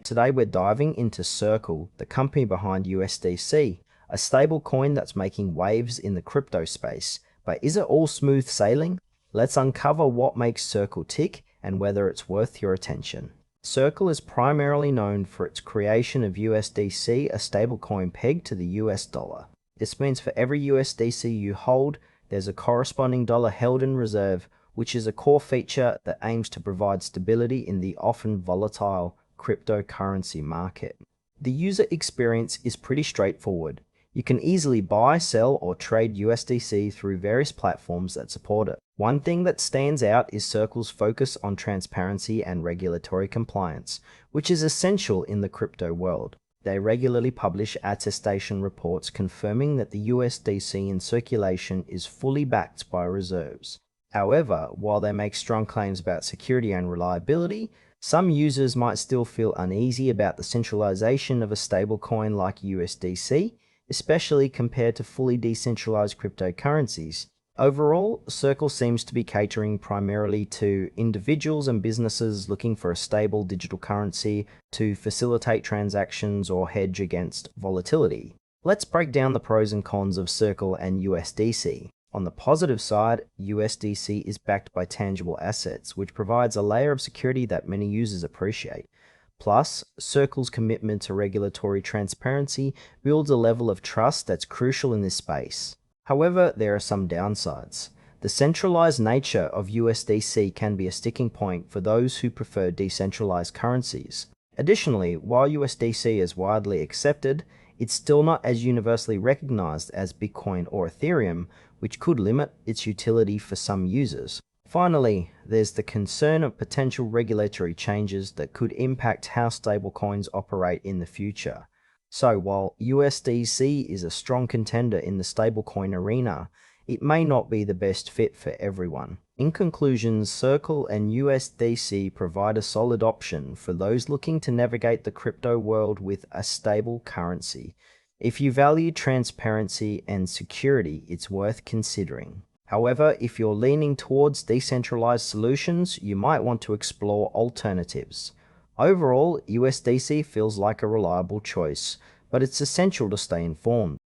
Today we're diving into Circle, the company behind USDC, a stable coin that's making waves in the crypto space. But is it all smooth sailing? Let's uncover what makes Circle tick and whether it's worth your attention. Circle is primarily known for its creation of USDC, a stablecoin pegged to the US dollar. This means for every USDC you hold, there's a corresponding dollar held in reserve, which is a core feature that aims to provide stability in the often volatile cryptocurrency market. The user experience is pretty straightforward. You can easily buy, sell, or trade USDC through various platforms that support it. One thing that stands out is Circle's focus on transparency and regulatory compliance, which is essential in the crypto world. They regularly publish attestation reports confirming that the USDC in circulation is fully backed by reserves. However, while they make strong claims about security and reliability, some users might still feel uneasy about the centralization of a stablecoin like USDC, especially compared to fully decentralized cryptocurrencies. Overall, Circle seems to be catering primarily to individuals and businesses looking for a stable digital currency to facilitate transactions or hedge against volatility. Let's break down the pros and cons of Circle and USDC. On the positive side, USDC is backed by tangible assets, which provides a layer of security that many users appreciate. Plus, Circle's commitment to regulatory transparency builds a level of trust that's crucial in this space. However, there are some downsides. The centralized nature of USDC can be a sticking point for those who prefer decentralized currencies. Additionally, while USDC is widely accepted, it's still not as universally recognized as Bitcoin or Ethereum, which could limit its utility for some users. Finally, there's the concern of potential regulatory changes that could impact how stablecoins operate in the future. So while USDC is a strong contender in the stablecoin arena, it may not be the best fit for everyone. In conclusion, Circle and USDC provide a solid option for those looking to navigate the crypto world with a stable currency. If you value transparency and security, it's worth considering. However, if you're leaning towards decentralized solutions, you might want to explore alternatives. Overall, USDC feels like a reliable choice, but it's essential to stay informed.